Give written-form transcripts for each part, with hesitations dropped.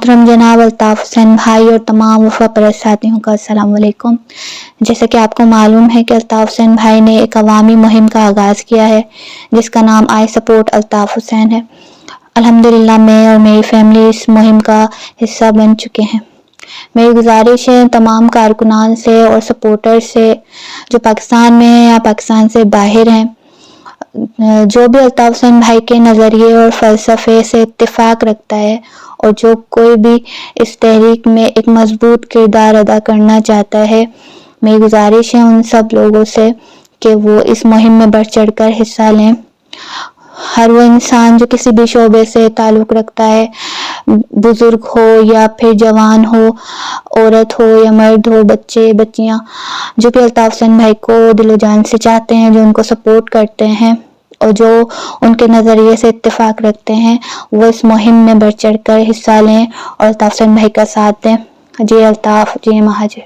मोहतरम जनाब अल्ताफ़ हुसैन भाई और तमाम वफ़ा परस्त साथियों का अस्सलाम वालेकुम। जैसे कि आपको मालूम है कि अल्ताफ़ हुसैन भाई ने एक अवामी मुहिम का आगाज़ किया है जिसका नाम आई सपोर्ट अल्ताफ़ हुसैन है। अल्हम्दुलिल्लाह मैं और मेरी फैमिली इस मुहिम का हिस्सा बन चुके हैं। मेरी गुजारिश है तमाम कारकुनान से और सपोर्टर से जो पाकिस्तान में हैं या पाकिस्तान से बाहर हैं, जो भी अल्ताफ़ हुसैन भाई के नज़रिए और फ़लसफ़े से इत्तेफ़ाक रखता है और जो कोई भी इस तहरीक में एक मज़बूत किरदार अदा करना चाहता है, मेरी गुजारिश है उन सब लोगों से कि वो इस मुहिम में बढ़ चढ़ कर हिस्सा लें। हर वो इंसान जो किसी भी शोबे से ताल्लुक़ रखता है, बुज़ुर्ग हो या फिर जवान हो, औरत हो या मर्द हो, बच्चे बच्चियाँ, जो भी अल्ताफ़ हुसैन भाई को दिलो जान से चाहते हैं, जो उनको सपोर्ट करते हैं और जो उनके नज़रिए से इत्तेफ़ाक रखते हैं, वो इस मुहिम में बढ़ चढ़ कर हिस्सा लें और अल्ताफ़ हुसैन भाई का साथ दें। जी अल्ताफ़, जी Muhajir.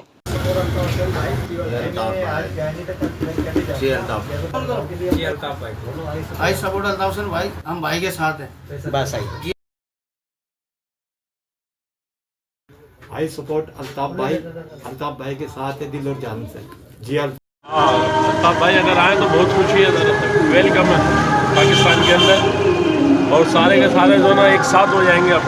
I support Altaf Hussain भाई, हम भाई के साथ हैं। बस आई आई सपोर्ट अल्ताफ भाई के साथ है दिल और जान से। जी अल्ताफ भाई अगर आए तो बहुत खुशी है, वेलकम है पाकिस्तान के अंदर और सारे के सारे जो ना एक साथ हो जाएंगे अब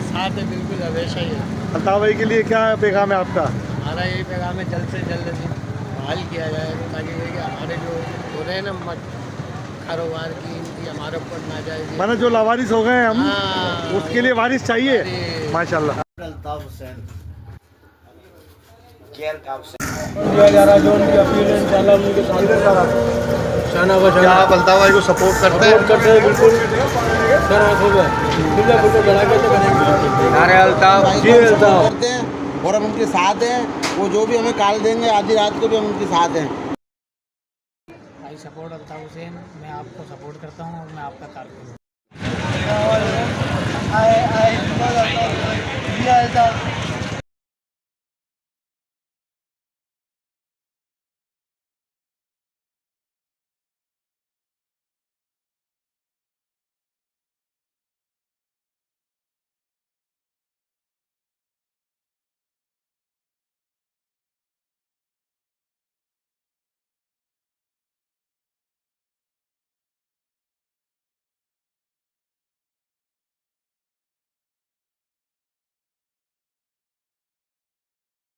साथ है, बिल्कुल हमेशा ही है। अल्ताफ भाई के लिए क्या पैगाम है आपका? हमारा यही पैगाम है जल्द से जल्द बहाल किया जाए ताकि ये कि हमारे जो हो रहे हैं ना कारोबार की इनकी हमारे ऊपर ना जाए, माना जो लावारिस हो गए हैं हम, हाँ, उसके लिए वारिस चाहिए। माशाल्लाह। अल्ताफ़ हुसैन क्या आप अल्ताफ भाई को सपोर्ट करते हैं? बिल्कुल करते हैं और हम उनके साथ हैं। वो जो भी हमें कॉल देंगे आधी रात को भी हम उनके साथ हैं। आई सपोर्ट अल्ताफ़ हुसैन, मैं आपको सपोर्ट करता हूँ और मैं आपका कारकुन हूँ।